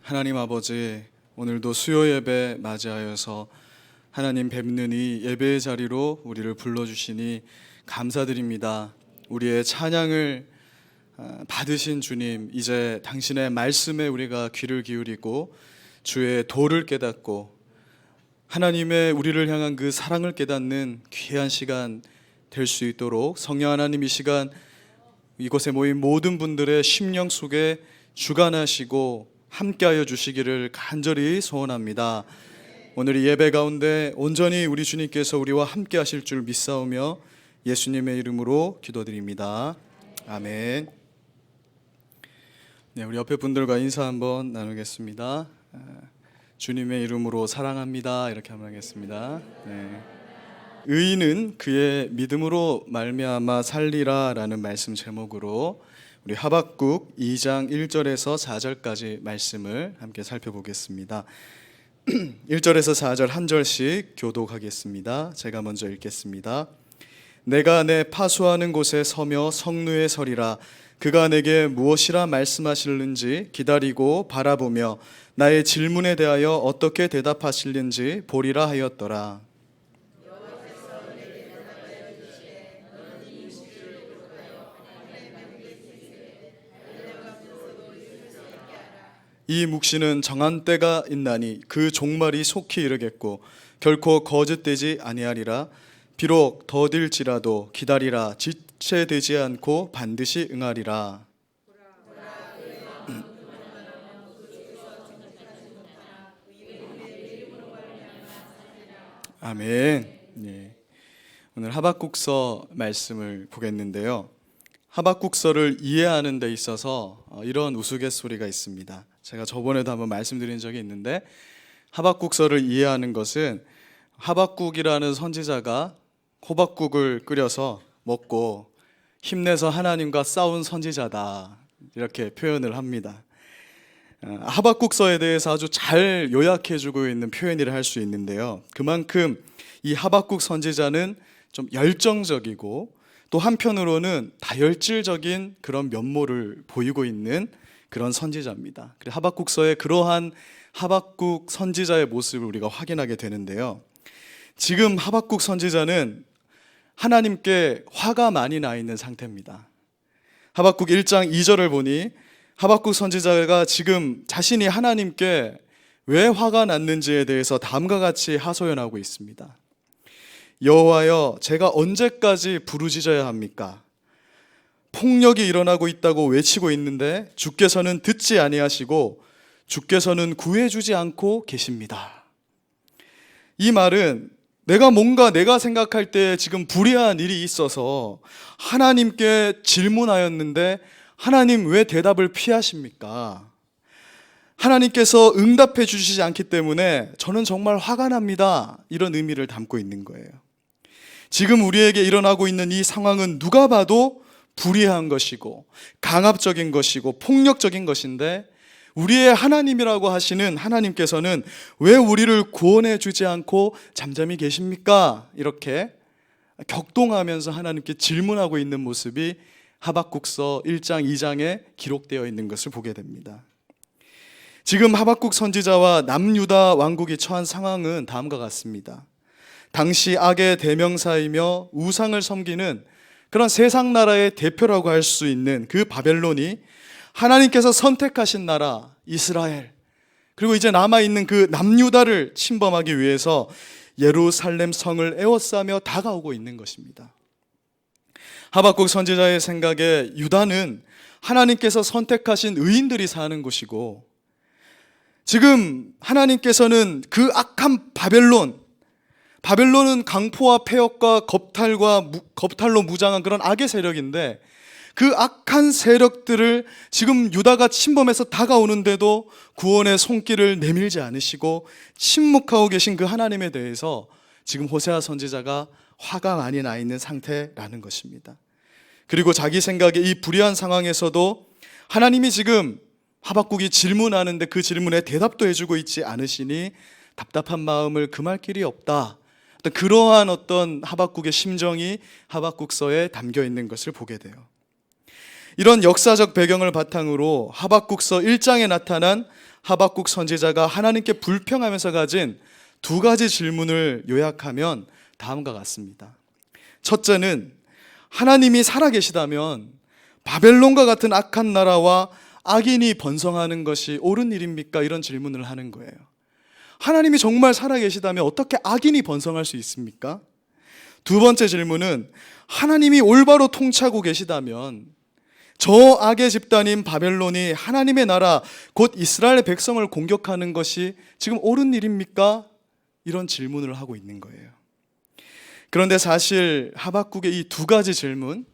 하나님 아버지, 오늘도 수요 예배 맞이하여서 하나님 뵙는 이 예배의 자리로 우리를 불러주시니 감사드립니다. 우리의 찬양을 받으신 주님, 이제 당신의 말씀에 우리가 귀를 기울이고 주의 도를 깨닫고 하나님의 우리를 향한 그 사랑을 깨닫는 귀한 시간 될 수 있도록 성령 하나님 이 시간 이곳에 모인 모든 분들의 심령 속에 주관하시고 함께하여 주시기를 간절히 소원합니다. 오늘 이 예배 가운데 온전히 우리 주님께서 우리와 함께 하실 줄 믿사오며 예수님의 이름으로 기도드립니다. 아멘. 네, 우리 옆에 분들과 인사 한번 나누겠습니다. 주님의 이름으로 사랑합니다. 이렇게 한번 하겠습니다. 네. 의인은 그의 믿음으로 말미암아 살리라라는 말씀 제목으로 우리 하박국 2장 1절에서 4절까지 말씀을 함께 살펴보겠습니다. 1절에서 4절 한 절씩 교독하겠습니다. 제가 먼저 읽겠습니다. 내가 내 파수하는 곳에 서며 성루에 서리라. 그가 내게 무엇이라 말씀하실는지 기다리고 바라보며 나의 질문에 대하여 어떻게 대답하실는지 보리라 하였더라. 이 묵시는 정한 때가 있나니 그 종말이 속히 이르겠고 결코 거짓되지 아니하리라. 비록 더딜지라도 기다리라. 지체되지 않고 반드시 응하리라. 아멘. 네. 오늘 하박국서 말씀을 보겠는데요. 하박국서를 이해하는 데 있어서 이런 우스갯소리가 있습니다. 제가 저번에도 한번 말씀드린 적이 있는데 하박국서를 이해하는 것은 하박국이라는 선지자가 호박국을 끓여서 먹고 힘내서 하나님과 싸운 선지자다 이렇게 표현을 합니다. 하박국서에 대해서 아주 잘 요약해주고 있는 표현이라 할 수 있는데요. 그만큼 이 하박국 선지자는 좀 열정적이고 또 한편으로는 다혈질적인 그런 면모를 보이고 있는 그런 선지자입니다. 하박국서의 그러한 하박국 선지자의 모습을 우리가 확인하게 되는데요. 지금 하박국 선지자는 하나님께 화가 많이 나 있는 상태입니다. 하박국 1장 2절을 보니 하박국 선지자가 지금 자신이 하나님께 왜 화가 났는지에 대해서 다음과 같이 하소연하고 있습니다. 여호와여, 제가 언제까지 부르짖어야 합니까? 폭력이 일어나고 있다고 외치고 있는데 주께서는 듣지 아니하시고 주께서는 구해주지 않고 계십니다. 이 말은 내가 생각할 때 지금 불의한 일이 있어서 하나님께 질문하였는데 하나님 왜 대답을 피하십니까? 하나님께서 응답해 주시지 않기 때문에 저는 정말 화가 납니다. 이런 의미를 담고 있는 거예요. 지금 우리에게 일어나고 있는 이 상황은 누가 봐도 불의한 것이고 강압적인 것이고 폭력적인 것인데 우리의 하나님이라고 하시는 하나님께서는 왜 우리를 구원해 주지 않고 잠잠히 계십니까? 이렇게 격동하면서 하나님께 질문하고 있는 모습이 하박국서 1장 2장에 기록되어 있는 것을 보게 됩니다. 지금 하박국 선지자와 남유다 왕국이 처한 상황은 다음과 같습니다. 당시 악의 대명사이며 우상을 섬기는 그런 세상 나라의 대표라고 할 수 있는 그 바벨론이 하나님께서 선택하신 나라 이스라엘, 그리고 이제 남아있는 그 남유다를 침범하기 위해서 예루살렘 성을 에워싸며 다가오고 있는 것입니다. 하박국 선지자의 생각에 유다는 하나님께서 선택하신 의인들이 사는 곳이고 지금 하나님께서는 그 악한 바벨론은 강포와 폐역과 겁탈로 무장한 그런 악의 세력인데 그 악한 세력들을 지금 유다가 침범해서 다가오는데도 구원의 손길을 내밀지 않으시고 침묵하고 계신 그 하나님에 대해서 지금 호세아 선지자가 화가 많이 나 있는 상태라는 것입니다. 그리고 자기 생각에 이 불의한 상황에서도 하나님이 지금 하박국이 질문하는데 그 질문에 대답도 해주고 있지 않으시니 답답한 마음을 금할 길이 없다. 그러한 어떤 하박국의 심정이 하박국서에 담겨 있는 것을 보게 돼요. 이런 역사적 배경을 바탕으로 하박국서 1장에 나타난 하박국 선지자가 하나님께 불평하면서 가진 두 가지 질문을 요약하면 다음과 같습니다. 첫째는 하나님이 살아계시다면 바벨론과 같은 악한 나라와 악인이 번성하는 것이 옳은 일입니까? 이런 질문을 하는 거예요. 하나님이 정말 살아계시다면 어떻게 악인이 번성할 수 있습니까? 두 번째 질문은 하나님이 올바로 통치하고 계시다면 저 악의 집단인 바벨론이 하나님의 나라 곧 이스라엘 백성을 공격하는 것이 지금 옳은 일입니까? 이런 질문을 하고 있는 거예요. 그런데 사실 하박국의 이 두 가지 질문,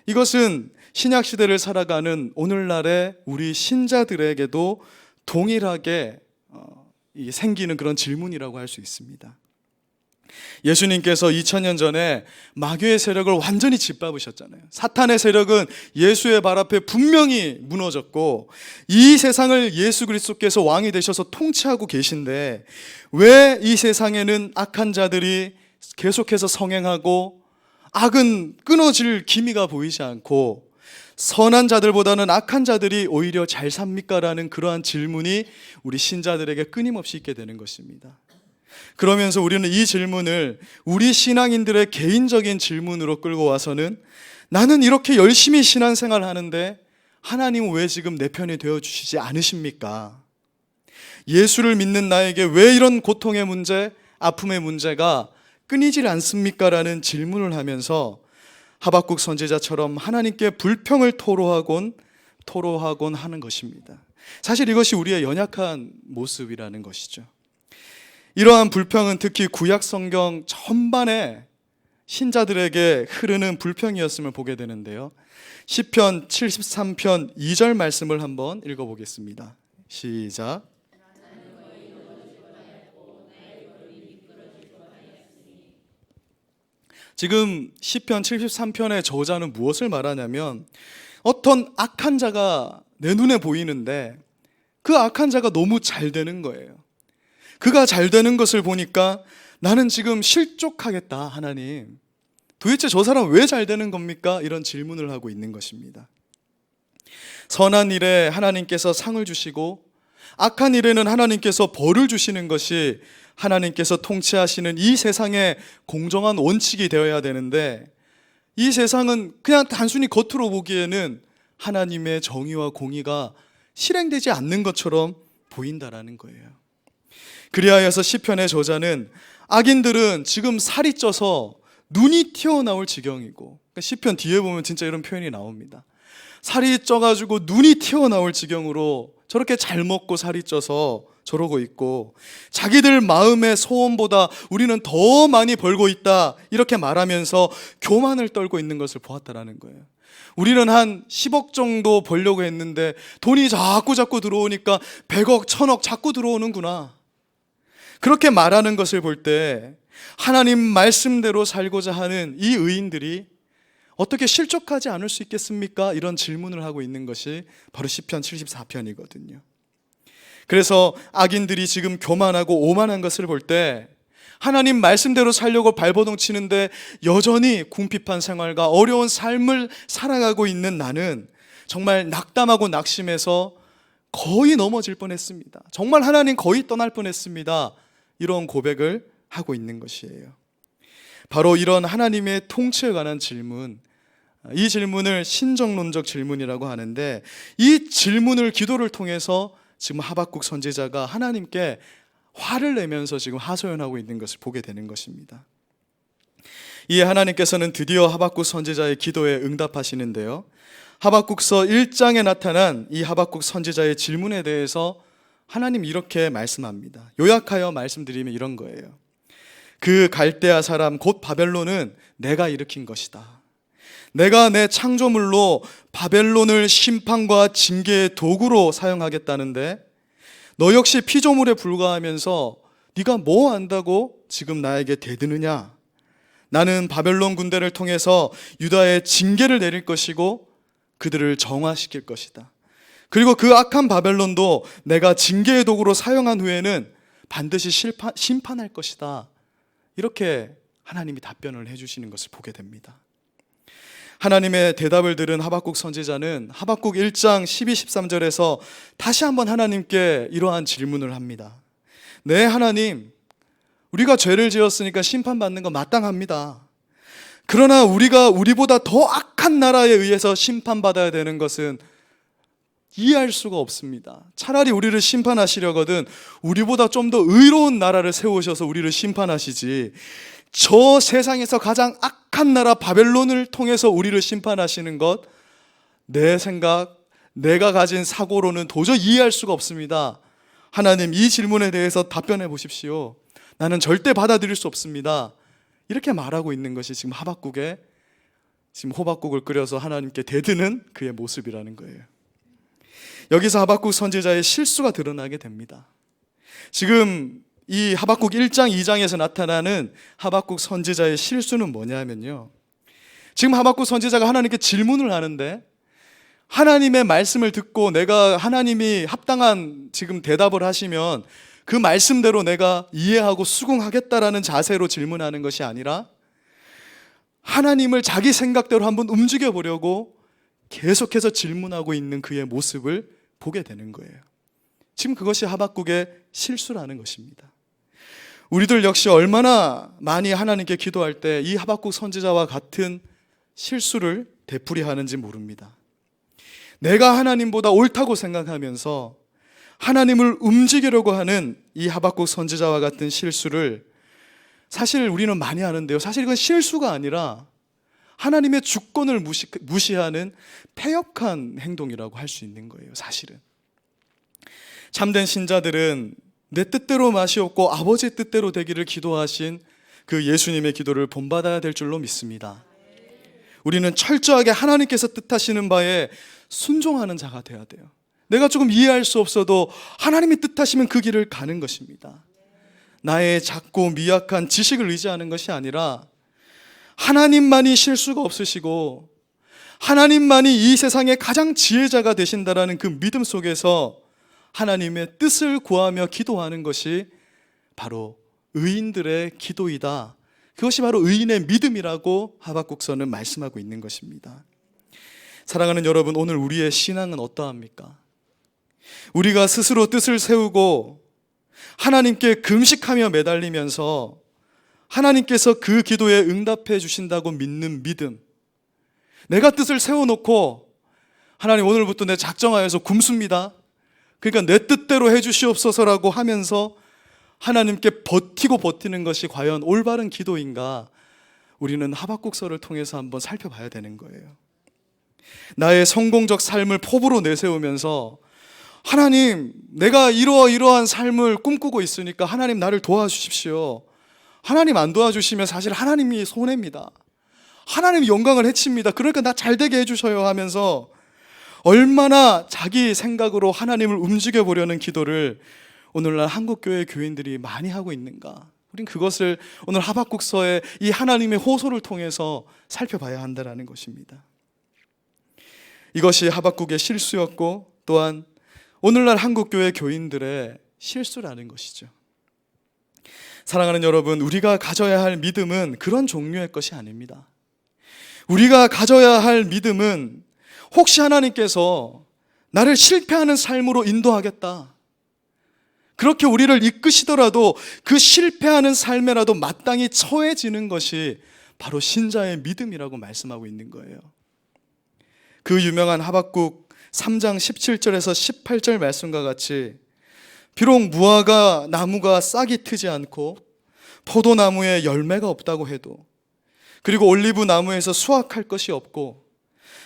이것은 신약 시대를 살아가는 오늘날의 우리 신자들에게도 동일하게 생기는 그런 질문이라고 할 수 있습니다. 예수님께서 2000년 전에 마귀의 세력을 완전히 짓밟으셨잖아요. 사탄의 세력은 예수의 발 앞에 분명히 무너졌고 이 세상을 예수 그리스도께서 왕이 되셔서 통치하고 계신데 왜 이 세상에는 악한 자들이 계속해서 성행하고 악은 끊어질 기미가 보이지 않고 선한 자들보다는 악한 자들이 오히려 잘 삽니까? 라는 그러한 질문이 우리 신자들에게 끊임없이 있게 되는 것입니다. 그러면서 우리는 이 질문을 우리 신앙인들의 개인적인 질문으로 끌고 와서는 나는 이렇게 열심히 신앙생활을 하는데 하나님은 왜 지금 내 편이 되어주시지 않으십니까? 예수를 믿는 나에게 왜 이런 고통의 문제, 아픔의 문제가 끊이질 않습니까? 라는 질문을 하면서 하박국 선지자처럼 하나님께 불평을 토로하곤 하는 것입니다. 사실 이것이 우리의 연약한 모습이라는 것이죠. 이러한 불평은 특히 구약 성경 전반에 신자들에게 흐르는 불평이었음을 보게 되는데요. 시편 73편 2절 말씀을 한번 읽어보겠습니다. 시작. 지금 시편 73편의 저자는 무엇을 말하냐면 어떤 악한 자가 내 눈에 보이는데 그 악한 자가 너무 잘 되는 거예요. 그가 잘 되는 것을 보니까 나는 지금 실족하겠다. 하나님, 도대체 저 사람 왜 잘 되는 겁니까? 이런 질문을 하고 있는 것입니다. 선한 일에 하나님께서 상을 주시고 악한 일에는 하나님께서 벌을 주시는 것이 하나님께서 통치하시는 이 세상의 공정한 원칙이 되어야 되는데 이 세상은 그냥 단순히 겉으로 보기에는 하나님의 정의와 공의가 실행되지 않는 것처럼 보인다라는 거예요. 그리하여서 시편의 저자는 악인들은 지금 살이 쪄서 눈이 튀어나올 지경이고, 시편 뒤에 보면 진짜 이런 표현이 나옵니다. 살이 쪄가지고 눈이 튀어나올 지경으로 저렇게 잘 먹고 살이 쪄서 저러고 있고, 자기들 마음의 소원보다 우리는 더 많이 벌고 있다 이렇게 말하면서 교만을 떨고 있는 것을 보았다라는 거예요. 우리는 한 10억 정도 벌려고 했는데 돈이 자꾸 들어오니까 100억, 1000억 자꾸 들어오는구나. 그렇게 말하는 것을 볼 때 하나님 말씀대로 살고자 하는 이 의인들이 어떻게 실족하지 않을 수 있겠습니까? 이런 질문을 하고 있는 것이 바로 시편 74편이거든요. 그래서 악인들이 지금 교만하고 오만한 것을 볼 때 하나님 말씀대로 살려고 발버둥 치는데 여전히 궁핍한 생활과 어려운 삶을 살아가고 있는 나는 정말 낙담하고 낙심해서 거의 넘어질 뻔했습니다. 정말 하나님 거의 떠날 뻔했습니다. 이런 고백을 하고 있는 것이에요. 바로 이런 하나님의 통치에 관한 질문, 이 질문을 신정론적 질문이라고 하는데 이 질문을 기도를 통해서 지금 하박국 선지자가 하나님께 화를 내면서 지금 하소연하고 있는 것을 보게 되는 것입니다. 이에 하나님께서는 드디어 하박국 선지자의 기도에 응답하시는데요. 하박국서 1장에 나타난 이 하박국 선지자의 질문에 대해서 하나님 이렇게 말씀합니다. 요약하여 말씀드리면 이런 거예요. 그 갈대아 사람 곧 바벨론은 내가 일으킨 것이다. 내가 내 창조물로 바벨론을 심판과 징계의 도구로 사용하겠다는데 너 역시 피조물에 불과하면서 네가 뭐 안다고 지금 나에게 대드느냐? 나는 바벨론 군대를 통해서 유다의 징계를 내릴 것이고 그들을 정화시킬 것이다. 그리고 그 악한 바벨론도 내가 징계의 도구로 사용한 후에는 반드시 심판할 것이다. 이렇게 하나님이 답변을 해주시는 것을 보게 됩니다. 하나님의 대답을 들은 하박국 선지자는 하박국 1장 12, 13절에서 다시 한번 하나님께 이러한 질문을 합니다. 네, 하나님, 우리가 죄를 지었으니까 심판받는 거 마땅합니다. 그러나 우리가 우리보다 더 악한 나라에 의해서 심판받아야 되는 것은 이해할 수가 없습니다. 차라리 우리를 심판하시려거든 우리보다 좀 더 의로운 나라를 세우셔서 우리를 심판하시지, 저 세상에서 가장 악한 나라 바벨론을 통해서 우리를 심판하시는 것, 내 생각, 내가 가진 사고로는 도저히 이해할 수가 없습니다. 하나님, 이 질문에 대해서 답변해 보십시오. 나는 절대 받아들일 수 없습니다. 이렇게 말하고 있는 것이 지금 하박국의, 지금 호박국을 끓여서 하나님께 대드는 그의 모습이라는 거예요. 여기서 하박국 선지자의 실수가 드러나게 됩니다. 지금 이 하박국 1장 2장에서 나타나는 하박국 선지자의 실수는 뭐냐면요, 지금 하박국 선지자가 하나님께 질문을 하는데 하나님의 말씀을 듣고 내가 하나님이 합당한 지금 대답을 하시면 그 말씀대로 내가 이해하고 수긍하겠다라는 자세로 질문하는 것이 아니라 하나님을 자기 생각대로 한번 움직여 보려고 계속해서 질문하고 있는 그의 모습을 보게 되는 거예요. 지금 그것이 하박국의 실수라는 것입니다. 우리들 역시 얼마나 많이 하나님께 기도할 때 이 하박국 선지자와 같은 실수를 되풀이하는지 모릅니다. 내가 하나님보다 옳다고 생각하면서 하나님을 움직이려고 하는 이 하박국 선지자와 같은 실수를 사실 우리는 많이 하는데요, 사실 이건 실수가 아니라 하나님의 주권을 무시하는 패역한 행동이라고 할 수 있는 거예요. 사실은 참된 신자들은 내 뜻대로 마시옵고 아버지의 뜻대로 되기를 기도하신 그 예수님의 기도를 본받아야 될 줄로 믿습니다. 우리는 철저하게 하나님께서 뜻하시는 바에 순종하는 자가 되어야 돼요. 내가 조금 이해할 수 없어도 하나님이 뜻하시면 그 길을 가는 것입니다. 나의 작고 미약한 지식을 의지하는 것이 아니라 하나님만이 실수가 없으시고 하나님만이 이 세상의 가장 지혜자가 되신다라는 그 믿음 속에서 하나님의 뜻을 구하며 기도하는 것이 바로 의인들의 기도이다. 그것이 바로 의인의 믿음이라고 하박국서는 말씀하고 있는 것입니다. 사랑하는 여러분, 오늘 우리의 신앙은 어떠합니까? 우리가 스스로 뜻을 세우고 하나님께 금식하며 매달리면서 하나님께서 그 기도에 응답해 주신다고 믿는 믿음, 내가 뜻을 세워놓고 하나님 오늘부터 내 작정하여서 굶습니다, 그러니까 내 뜻대로 해주시옵소서라고 하면서 하나님께 버티는 것이 과연 올바른 기도인가? 우리는 하박국서를 통해서 한번 살펴봐야 되는 거예요. 나의 성공적 삶을 포부로 내세우면서 하나님, 내가 이러한 삶을 꿈꾸고 있으니까 하나님 나를 도와주십시오. 하나님 안 도와주시면 사실 하나님이 손해입니다. 하나님이 영광을 해칩니다. 그러니까 나 잘되게 해주셔요 하면서 얼마나 자기 생각으로 하나님을 움직여 보려는 기도를 오늘날 한국교회 교인들이 많이 하고 있는가? 우린 그것을 오늘 하박국서의 이 하나님의 호소를 통해서 살펴봐야 한다는 것입니다. 이것이 하박국의 실수였고 또한 오늘날 한국교회 교인들의 실수라는 것이죠. 사랑하는 여러분, 우리가 가져야 할 믿음은 그런 종류의 것이 아닙니다. 우리가 가져야 할 믿음은 혹시 하나님께서 나를 실패하는 삶으로 인도하겠다, 그렇게 우리를 이끄시더라도 그 실패하는 삶에라도 마땅히 처해지는 것이 바로 신자의 믿음이라고 말씀하고 있는 거예요. 그 유명한 하박국 3장 17절에서 18절 말씀과 같이 비록 무화과 나무가 싹이 트지 않고 포도나무에 열매가 없다고 해도, 그리고 올리브 나무에서 수확할 것이 없고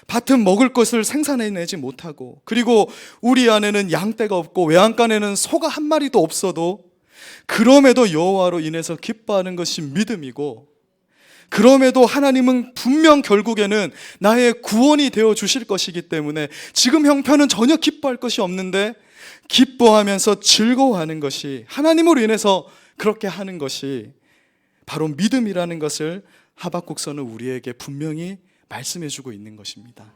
밭은 먹을 것을 생산해내지 못하고, 그리고 우리 안에는 양떼가 없고 외양간에는 소가 한 마리도 없어도 그럼에도 여호와로 인해서 기뻐하는 것이 믿음이고, 그럼에도 하나님은 분명 결국에는 나의 구원이 되어 주실 것이기 때문에 지금 형편은 전혀 기뻐할 것이 없는데 기뻐하면서 즐거워하는 것이, 하나님으로 인해서 그렇게 하는 것이 바로 믿음이라는 것을 하박국서는 우리에게 분명히 말씀해 주고 있는 것입니다.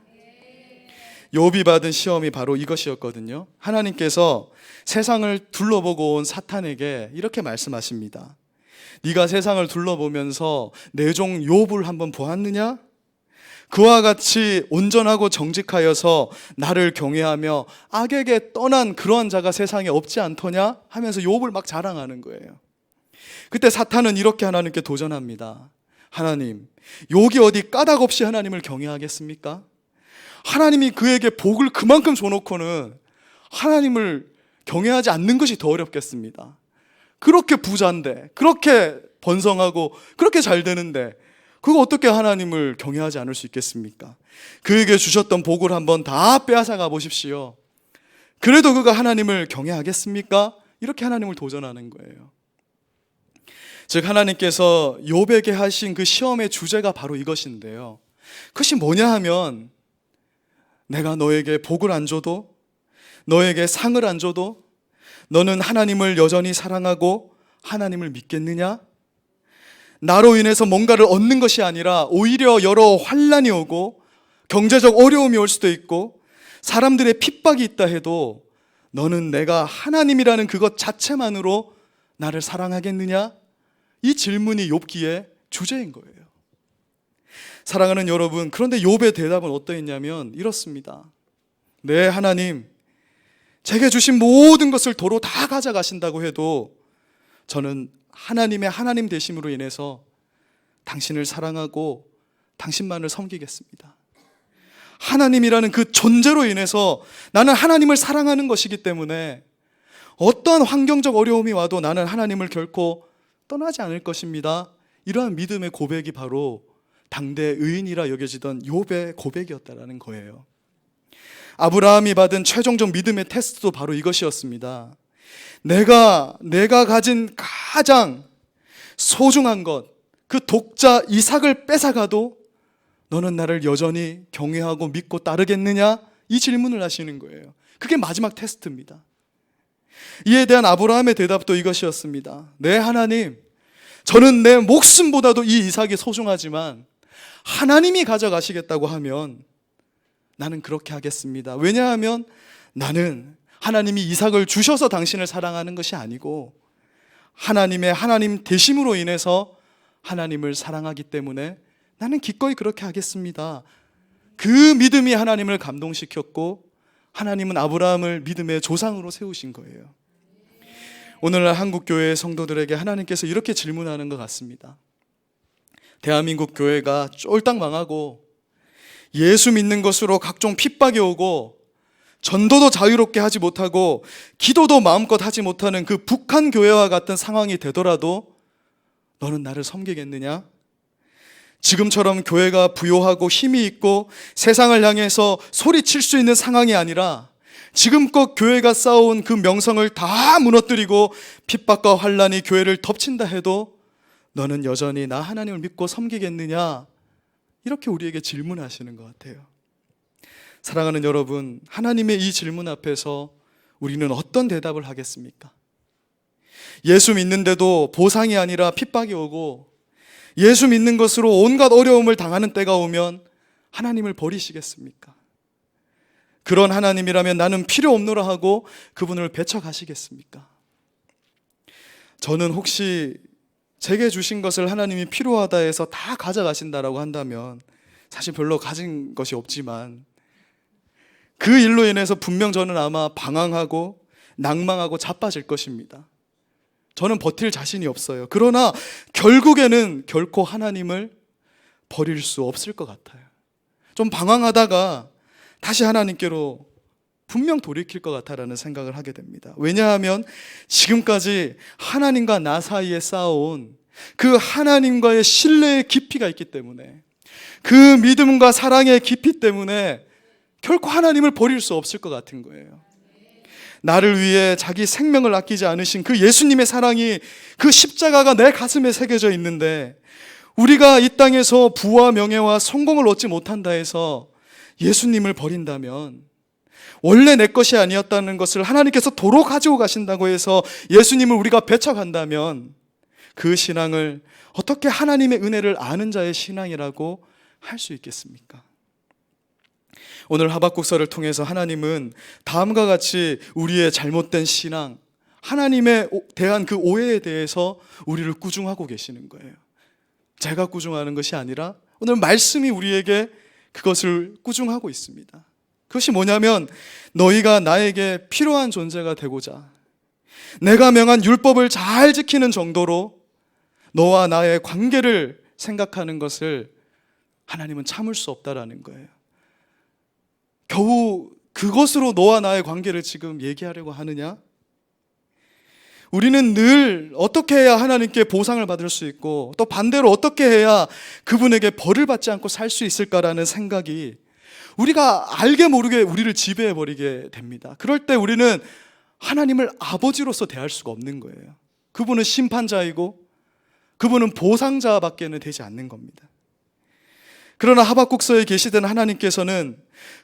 욥이 받은 시험이 바로 이것이었거든요. 하나님께서 세상을 둘러보고 온 사탄에게 이렇게 말씀하십니다. 네가 세상을 둘러보면서 내 종 욥을 한번 보았느냐? 그와 같이 온전하고 정직하여서 나를 경외하며 악에게 떠난 그러한 자가 세상에 없지 않더냐 하면서 욥을 막 자랑하는 거예요. 그때 사탄은 이렇게 하나님께 도전합니다. 하나님, 욥이 어디 까닭 없이 하나님을 경외하겠습니까? 하나님이 그에게 복을 그만큼 줘놓고는 하나님을 경외하지 않는 것이 더 어렵겠습니다. 그렇게 부자인데, 그렇게 번성하고 그렇게 잘 되는데 그거 어떻게 하나님을 경외하지 않을 수 있겠습니까? 그에게 주셨던 복을 한번 다 빼앗아가 보십시오. 그래도 그가 하나님을 경외하겠습니까? 이렇게 하나님을 도전하는 거예요. 즉 하나님께서 욥에게 하신 그 시험의 주제가 바로 이것인데요. 그것이 뭐냐 하면 내가 너에게 복을 안 줘도, 너에게 상을 안 줘도 너는 하나님을 여전히 사랑하고 하나님을 믿겠느냐? 나로 인해서 뭔가를 얻는 것이 아니라 오히려 여러 환난이 오고 경제적 어려움이 올 수도 있고 사람들의 핍박이 있다 해도 너는 내가 하나님이라는 그것 자체만으로 나를 사랑하겠느냐? 이 질문이 욥기의 주제인 거예요. 사랑하는 여러분, 그런데 욥의 대답은 어떠했냐면 이렇습니다. 네, 하나님, 제게 주신 모든 것을 도로 다 가져가신다고 해도 저는 하나님의 하나님 되심으로 인해서 당신을 사랑하고 당신만을 섬기겠습니다. 하나님이라는 그 존재로 인해서 나는 하나님을 사랑하는 것이기 때문에 어떠한 환경적 어려움이 와도 나는 하나님을 결코 떠나지 않을 것입니다. 이러한 믿음의 고백이 바로 당대 의인이라 여겨지던 욥의 고백이었다라는 거예요. 아브라함이 받은 최종적 믿음의 테스트도 바로 이것이었습니다. 내가 가진 가장 소중한 것, 그 독자 이삭을 뺏어가도 너는 나를 여전히 경외하고 믿고 따르겠느냐? 이 질문을 하시는 거예요. 그게 마지막 테스트입니다. 이에 대한 아브라함의 대답도 이것이었습니다. 네, 하나님, 저는 내 목숨보다도 이 이삭이 소중하지만 하나님이 가져가시겠다고 하면 나는 그렇게 하겠습니다. 왜냐하면 나는 하나님이 이삭을 주셔서 당신을 사랑하는 것이 아니고 하나님의 하나님 되심으로 인해서 하나님을 사랑하기 때문에 나는 기꺼이 그렇게 하겠습니다. 그 믿음이 하나님을 감동시켰고 하나님은 아브라함을 믿음의 조상으로 세우신 거예요. 오늘날 한국교회의 성도들에게 하나님께서 이렇게 질문하는 것 같습니다. 대한민국 교회가 쫄딱 망하고 예수 믿는 것으로 각종 핍박이 오고 전도도 자유롭게 하지 못하고 기도도 마음껏 하지 못하는 그 북한 교회와 같은 상황이 되더라도 너는 나를 섬기겠느냐? 지금처럼 교회가 부요하고 힘이 있고 세상을 향해서 소리칠 수 있는 상황이 아니라 지금껏 교회가 쌓아온 그 명성을 다 무너뜨리고 핍박과 환난이 교회를 덮친다 해도 너는 여전히 나 하나님을 믿고 섬기겠느냐? 이렇게 우리에게 질문하시는 것 같아요. 사랑하는 여러분, 하나님의 이 질문 앞에서 우리는 어떤 대답을 하겠습니까? 예수 믿는데도 보상이 아니라 핍박이 오고 예수 믿는 것으로 온갖 어려움을 당하는 때가 오면 하나님을 버리시겠습니까? 그런 하나님이라면 나는 필요 없노라 하고 그분을 배척하시겠습니까? 저는 혹시 제게 주신 것을 하나님이 필요하다 해서 다 가져가신다라고 한다면 사실 별로 가진 것이 없지만 그 일로 인해서 분명 저는 아마 방황하고 낭망하고 자빠질 것입니다. 저는 버틸 자신이 없어요. 그러나 결국에는 결코 하나님을 버릴 수 없을 것 같아요. 좀 방황하다가 다시 하나님께로 분명 돌이킬 것 같다라는 생각을 하게 됩니다. 왜냐하면 지금까지 하나님과 나 사이에 쌓아온 그 하나님과의 신뢰의 깊이가 있기 때문에 그 믿음과 사랑의 깊이 때문에 결코 하나님을 버릴 수 없을 것 같은 거예요. 나를 위해 자기 생명을 아끼지 않으신 그 예수님의 사랑이 그 십자가가 내 가슴에 새겨져 있는데 우리가 이 땅에서 부와 명예와 성공을 얻지 못한다 해서 예수님을 버린다면 원래 내 것이 아니었다는 것을 하나님께서 도로 가지고 가신다고 해서 예수님을 우리가 배척한다면 그 신앙을 어떻게 하나님의 은혜를 아는 자의 신앙이라고 할 수 있겠습니까? 오늘 하박국서를 통해서 하나님은 다음과 같이 우리의 잘못된 신앙, 하나님에 대한 그 오해에 대해서 우리를 꾸중하고 계시는 거예요. 제가 꾸중하는 것이 아니라 오늘 말씀이 우리에게 그것을 꾸중하고 있습니다. 그것이 뭐냐면 너희가 나에게 필요한 존재가 되고자 내가 명한 율법을 잘 지키는 정도로 너와 나의 관계를 생각하는 것을 하나님은 참을 수 없다라는 거예요. 겨우 그것으로 너와 나의 관계를 지금 얘기하려고 하느냐? 우리는 늘 어떻게 해야 하나님께 보상을 받을 수 있고 또 반대로 어떻게 해야 그분에게 벌을 받지 않고 살 수 있을까라는 생각이 우리가 알게 모르게 우리를 지배해버리게 됩니다. 그럴 때 우리는 하나님을 아버지로서 대할 수가 없는 거예요. 그분은 심판자이고 그분은 보상자밖에는 되지 않는 겁니다. 그러나 하박국서에 계시던 하나님께서는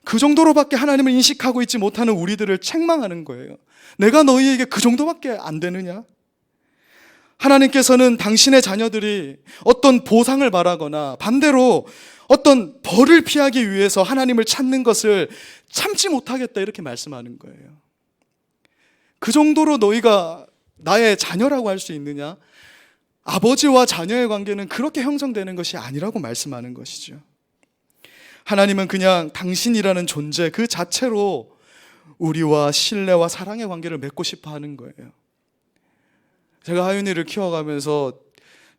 그 정도로밖에 하나님을 인식하고 있지 못하는 우리들을 책망하는 거예요. 내가 너희에게 그 정도밖에 안 되느냐? 하나님께서는 당신의 자녀들이 어떤 보상을 바라거나 반대로 어떤 벌을 피하기 위해서 하나님을 찾는 것을 참지 못하겠다 이렇게 말씀하는 거예요. 그 정도로 너희가 나의 자녀라고 할 수 있느냐? 아버지와 자녀의 관계는 그렇게 형성되는 것이 아니라고 말씀하는 것이죠. 하나님은 그냥 당신이라는 존재 그 자체로 우리와 신뢰와 사랑의 관계를 맺고 싶어 하는 거예요. 제가 하윤이를 키워가면서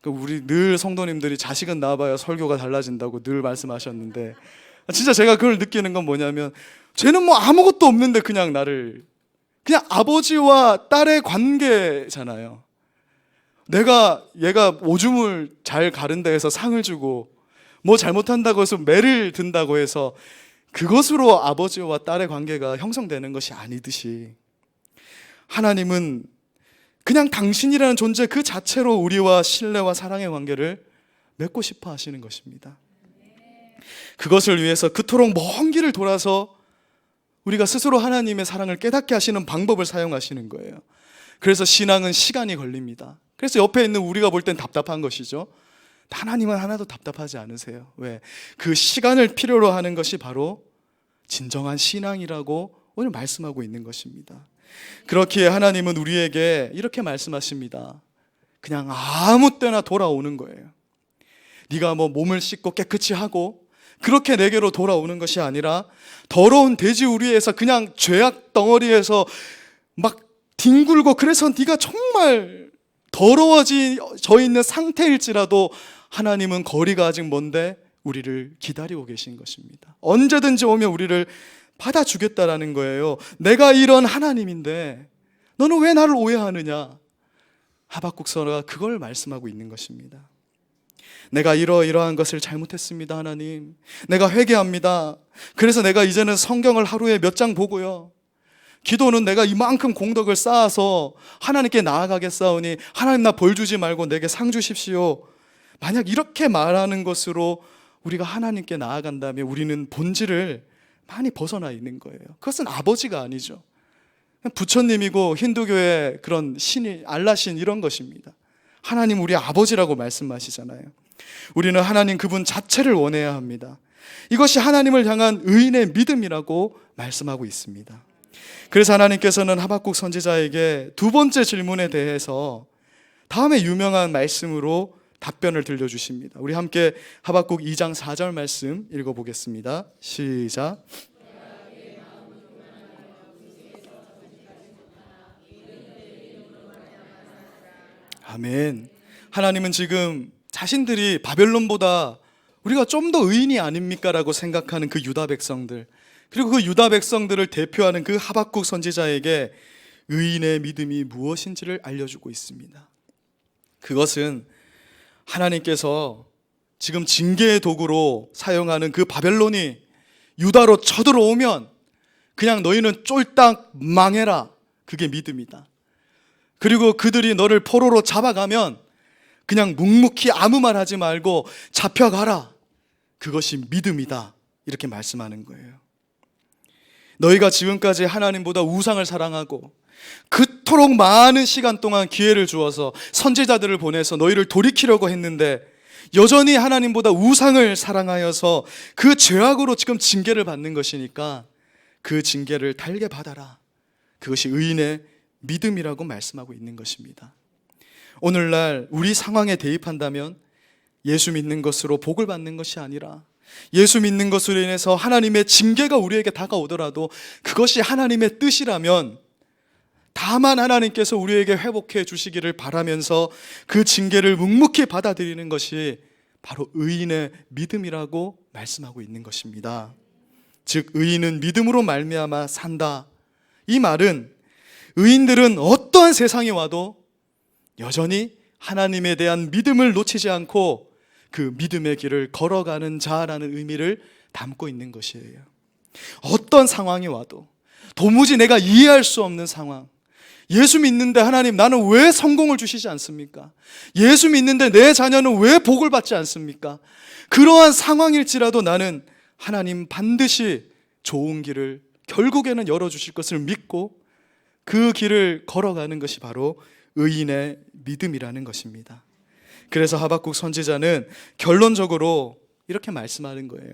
우리 늘 성도님들이 자식은 낳아봐야 설교가 달라진다고 늘 말씀하셨는데 진짜 제가 그걸 느끼는 건 뭐냐면 쟤는 뭐 아무것도 없는데 그냥 나를 그냥 아버지와 딸의 관계잖아요. 내가 얘가 오줌을 잘 가른다 해서 상을 주고 뭐 잘못한다고 해서 매를 든다고 해서 그것으로 아버지와 딸의 관계가 형성되는 것이 아니듯이 하나님은 그냥 당신이라는 존재 그 자체로 우리와 신뢰와 사랑의 관계를 맺고 싶어 하시는 것입니다. 그것을 위해서 그토록 먼 길을 돌아서 우리가 스스로 하나님의 사랑을 깨닫게 하시는 방법을 사용하시는 거예요. 그래서 신앙은 시간이 걸립니다. 그래서 옆에 있는 우리가 볼 땐 답답한 것이죠. 하나님은 하나도 답답하지 않으세요. 왜? 그 시간을 필요로 하는 것이 바로 진정한 신앙이라고 오늘 말씀하고 있는 것입니다. 그렇기에 하나님은 우리에게 이렇게 말씀하십니다. 그냥 아무 때나 돌아오는 거예요. 네가 뭐 몸을 씻고 깨끗이 하고 그렇게 내게로 돌아오는 것이 아니라 더러운 돼지우리에서 그냥 죄악 덩어리에서 막 뒹굴고 그래서 네가 정말 더러워져 있는 상태일지라도 하나님은 거리가 아직 먼데 우리를 기다리고 계신 것입니다. 언제든지 오면 우리를 받아주겠다라는 거예요. 내가 이런 하나님인데 너는 왜 나를 오해하느냐? 하박국서가 그걸 말씀하고 있는 것입니다. 내가 이러이러한 것을 잘못했습니다, 하나님. 내가 회개합니다. 그래서 내가 이제는 성경을 하루에 몇 장 보고요. 기도는 내가 이만큼 공덕을 쌓아서 하나님께 나아가겠사오니 하나님 나 벌 주지 말고 내게 상 주십시오. 만약 이렇게 말하는 것으로 우리가 하나님께 나아간다면 우리는 본질을 많이 벗어나 있는 거예요. 그것은 아버지가 아니죠. 부처님이고 힌두교의 그런 신이 알라신 이런 것입니다. 하나님 우리 아버지라고 말씀하시잖아요. 우리는 하나님 그분 자체를 원해야 합니다. 이것이 하나님을 향한 의인의 믿음이라고 말씀하고 있습니다. 그래서 하나님께서는 하박국 선지자에게 두 번째 질문에 대해서 다음에 유명한 말씀으로 답변을 들려주십니다. 우리 함께 하박국 2장 4절 말씀 읽어보겠습니다. 시작. 아멘. 하나님은 지금 자신들이 바벨론보다 우리가 좀 더 의인이 아닙니까? 라고 생각하는 그 유다 백성들, 그리고 그 유다 백성들을 대표하는 그 하박국 선지자에게 의인의 믿음이 무엇인지를 알려주고 있습니다. 그것은 하나님께서 지금 징계의 도구로 사용하는 그 바벨론이 유다로 쳐들어오면 그냥 너희는 쫄딱 망해라, 그게 믿음이다. 그리고 그들이 너를 포로로 잡아가면 그냥 묵묵히 아무 말 하지 말고 잡혀가라, 그것이 믿음이다, 이렇게 말씀하는 거예요. 너희가 지금까지 하나님보다 우상을 사랑하고 그토록 많은 시간 동안 기회를 주어서 선지자들을 보내서 너희를 돌이키려고 했는데 여전히 하나님보다 우상을 사랑하여서 그 죄악으로 지금 징계를 받는 것이니까 그 징계를 달게 받아라, 그것이 의인의 믿음이라고 말씀하고 있는 것입니다. 오늘날 우리 상황에 대입한다면 예수 믿는 것으로 복을 받는 것이 아니라 예수 믿는 것으로 인해서 하나님의 징계가 우리에게 다가오더라도 그것이 하나님의 뜻이라면 다만 하나님께서 우리에게 회복해 주시기를 바라면서 그 징계를 묵묵히 받아들이는 것이 바로 의인의 믿음이라고 말씀하고 있는 것입니다. 즉 의인은 믿음으로 말미암아 산다. 이 말은 의인들은 어떠한 세상이 와도 여전히 하나님에 대한 믿음을 놓치지 않고 그 믿음의 길을 걸어가는 자라는 의미를 담고 있는 것이에요. 어떤 상황이 와도 도무지 내가 이해할 수 없는 상황, 예수 믿는데 하나님 나는 왜 성공을 주시지 않습니까? 예수 믿는데 내 자녀는 왜 복을 받지 않습니까? 그러한 상황일지라도 나는 하나님 반드시 좋은 길을 결국에는 열어주실 것을 믿고 그 길을 걸어가는 것이 바로 의인의 믿음이라는 것입니다. 그래서 하박국 선지자는 결론적으로 이렇게 말씀하는 거예요.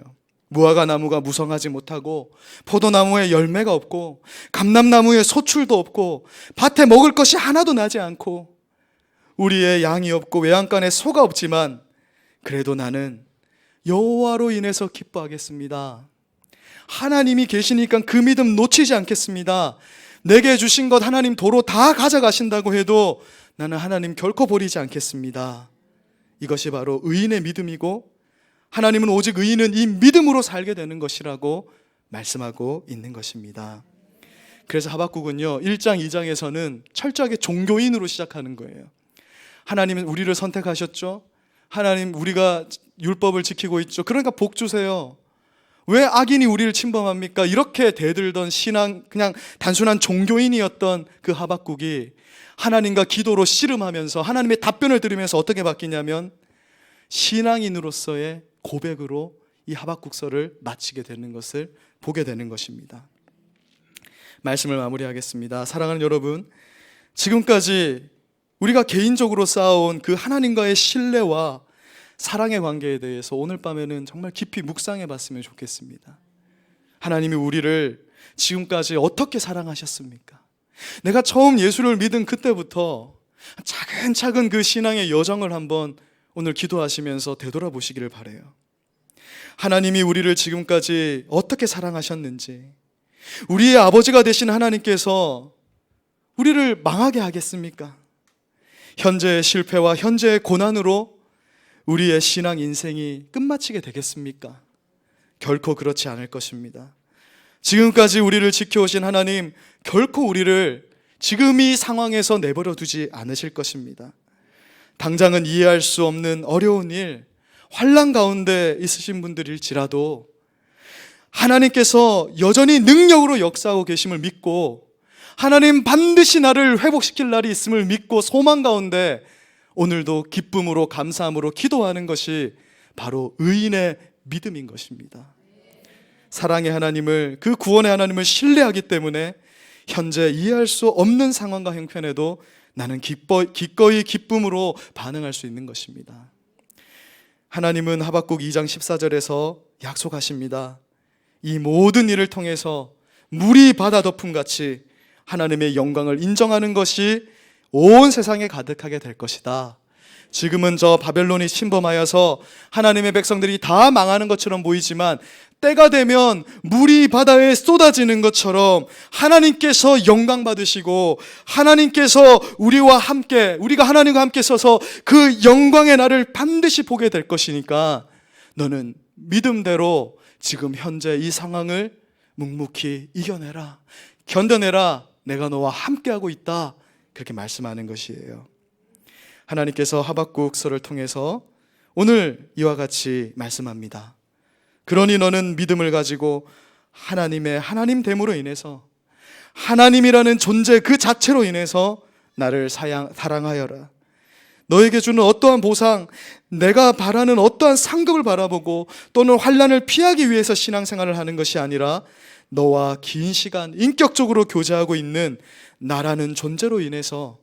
무화과 나무가 무성하지 못하고 포도나무에 열매가 없고 감람나무에 소출도 없고 밭에 먹을 것이 하나도 나지 않고 우리의 양이 없고 외양간에 소가 없지만 그래도 나는 여호와로 인해서 기뻐하겠습니다. 하나님이 계시니까 그 믿음 놓치지 않겠습니다. 내게 주신 것 하나님 도로 다 가져가신다고 해도 나는 하나님 결코 버리지 않겠습니다. 이것이 바로 의인의 믿음이고 하나님은 오직 의인은 이 믿음으로 살게 되는 것이라고 말씀하고 있는 것입니다. 그래서 하박국은요 1장 2장에서는 철저하게 종교인으로 시작하는 거예요. 하나님은 우리를 선택하셨죠. 하나님 우리가 율법을 지키고 있죠. 그러니까 복 주세요. 왜 악인이 우리를 침범합니까? 이렇게 대들던 신앙, 그냥 단순한 종교인이었던 그 하박국이 하나님과 기도로 씨름하면서 하나님의 답변을 들으면서 어떻게 바뀌냐면 신앙인으로서의 고백으로 이 하박국서를 마치게 되는 것을 보게 되는 것입니다. 말씀을 마무리하겠습니다. 사랑하는 여러분, 지금까지 우리가 개인적으로 쌓아온 그 하나님과의 신뢰와 사랑의 관계에 대해서 오늘 밤에는 정말 깊이 묵상해 봤으면 좋겠습니다. 하나님이 우리를 지금까지 어떻게 사랑하셨습니까? 내가 처음 예수를 믿은 그때부터 차근차근 그 신앙의 여정을 한번 오늘 기도하시면서 되돌아보시기를 바라요. 하나님이 우리를 지금까지 어떻게 사랑하셨는지, 우리의 아버지가 되신 하나님께서 우리를 망하게 하겠습니까? 현재의 실패와 현재의 고난으로 우리의 신앙 인생이 끝마치게 되겠습니까? 결코 그렇지 않을 것입니다. 지금까지 우리를 지켜오신 하나님 결코 우리를 지금 이 상황에서 내버려 두지 않으실 것입니다. 당장은 이해할 수 없는 어려운 일, 환난 가운데 있으신 분들일지라도 하나님께서 여전히 능력으로 역사하고 계심을 믿고 하나님 반드시 나를 회복시킬 날이 있음을 믿고 소망 가운데 오늘도 기쁨으로 감사함으로 기도하는 것이 바로 의인의 믿음인 것입니다. 사랑의 하나님을, 그 구원의 하나님을 신뢰하기 때문에 현재 이해할 수 없는 상황과 형편에도 나는 기꺼이 기쁨으로 반응할 수 있는 것입니다. 하나님은 하박국 2장 14절에서 약속하십니다. 이 모든 일을 통해서 물이 바다 덮음같이 하나님의 영광을 인정하는 것이 온 세상에 가득하게 될 것이다. 지금은 저 바벨론이 침범하여서 하나님의 백성들이 다 망하는 것처럼 보이지만 때가 되면 물이 바다에 쏟아지는 것처럼 하나님께서 영광 받으시고 하나님께서 우리가 하나님과 함께 서서 그 영광의 날을 반드시 보게 될 것이니까 너는 믿음대로 지금 현재 이 상황을 묵묵히 이겨내라, 견뎌내라. 내가 너와 함께하고 있다. 그렇게 말씀하는 것이에요. 하나님께서 하박국서를 통해서 오늘 이와 같이 말씀합니다. 그러니 너는 믿음을 가지고 하나님의 하나님됨으로 인해서 하나님이라는 존재 그 자체로 인해서 나를 사랑하여라. 너에게 주는 어떠한 보상, 내가 바라는 어떠한 상급을 바라보고 또는 환난을 피하기 위해서 신앙생활을 하는 것이 아니라 너와 긴 시간 인격적으로 교제하고 있는 나라는 존재로 인해서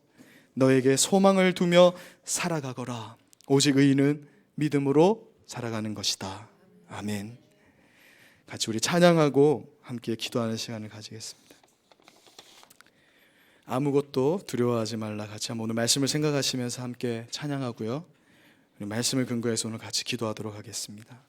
너에게 소망을 두며 살아가거라. 오직 의인은 믿음으로 살아가는 것이다. 아멘. 같이 우리 찬양하고 함께 기도하는 시간을 가지겠습니다. 아무것도 두려워하지 말라. 같이 한번 오늘 말씀을 생각하시면서 함께 찬양하고요, 말씀을 근거해서 오늘 같이 기도하도록 하겠습니다.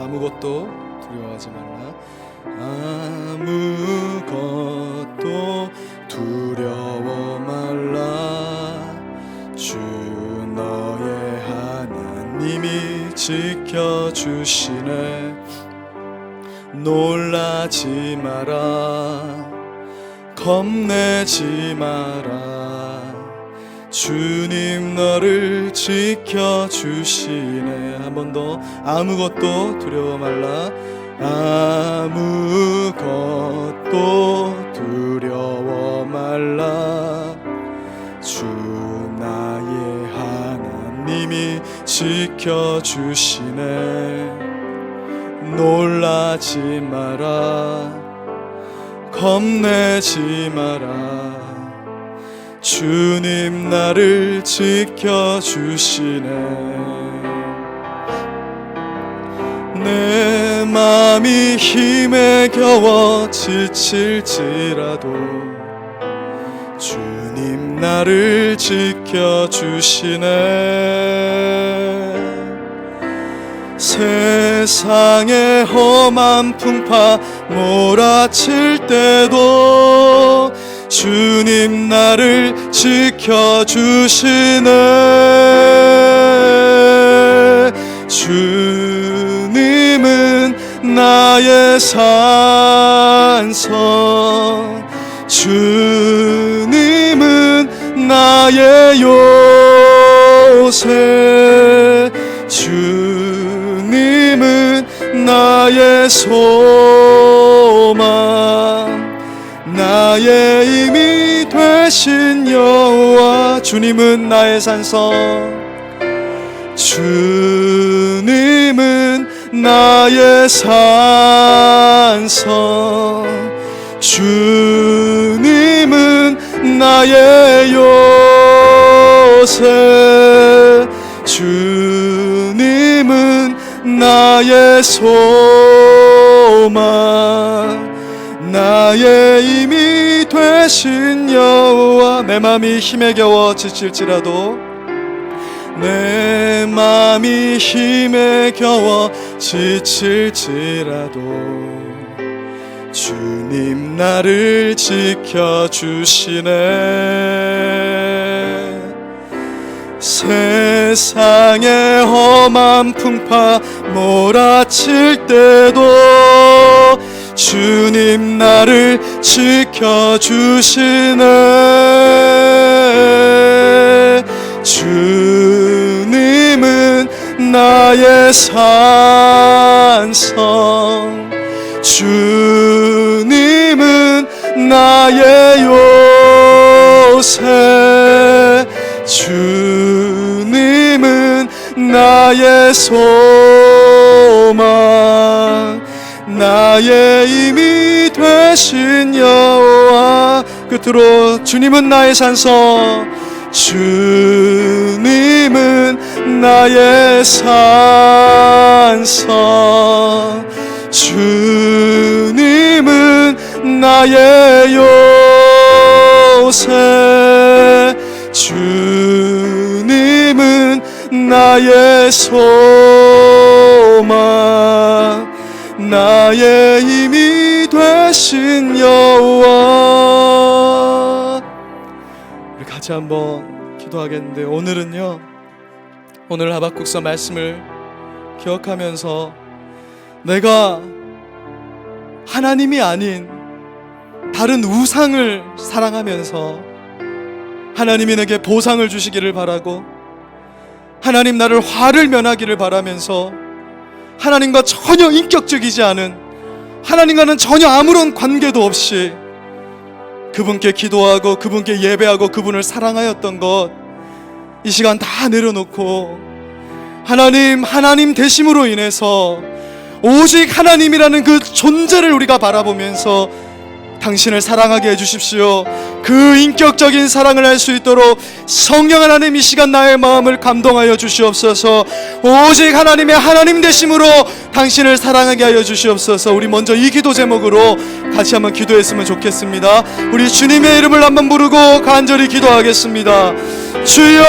아무것도 두려워하지 말라. 아무것도 두려워 말라. 주 너의 하나님이 지켜주시네. 놀라지 마라. 겁내지 마라. 주님 너를 지켜주시네. 한 번 더. 아무것도 두려워 말라. 아무것도 두려워 말라. 주 나의 하나님이 지켜주시네. 놀라지 마라. 겁내지 마라. 주님 나를 지켜주시네. 내 맘이 힘에 겨워 지칠지라도 주님 나를 지켜주시네. 세상의 험한 풍파 몰아칠 때도 주님 나를 지켜주시네. 주님은 나의 산성, 주님은 나의 요새, 주님은 나의 소망, 나의 힘이 되신 여호와. 주님은 나의 산성, 주님은 나의 산성, 주님은 나의 요새, 주님은 나의 소망, 나의 힘이 되신 여호와. 내 맘이 힘에 겨워 지칠지라도, 내 맘이 힘에 겨워 지칠지라도 주님 나를 지켜주시네. 세상의 험한 풍파 몰아칠 때도 주님 나를 지켜주시네. 주님은 나의 산성, 주님은 나의 요새, 주님은 나의 소망, 나의 힘이 되신 여호와. 끝으로 주님은 나의 산성, 주님은 나의 산성, 주님은 나의 요새, 주님은 나의 소망, 나의 힘이 되신 여호와. 우리 같이 한번 기도하겠는데, 오늘은요, 오늘 하박국서 말씀을 기억하면서 내가 하나님이 아닌 다른 우상을 사랑하면서 하나님이 내게 보상을 주시기를 바라고, 하나님 나를 화를 면하기를 바라면서 하나님과 전혀 인격적이지 않은, 하나님과는 전혀 아무런 관계도 없이 그분께 기도하고 그분께 예배하고 그분을 사랑하였던 것, 이 시간 다 내려놓고 하나님 되심으로 인해서 오직 하나님이라는 그 존재를 우리가 바라보면서 당신을 사랑하게 해주십시오. 그 인격적인 사랑을 할 수 있도록 성령 하나님, 이 시간 나의 마음을 감동하여 주시옵소서. 오직 하나님 되심으로 당신을 사랑하게 하여 주시옵소서. 우리 먼저 이 기도 제목으로 같이 한번 기도했으면 좋겠습니다. 우리 주님의 이름을 한번 부르고 간절히 기도하겠습니다. 주여,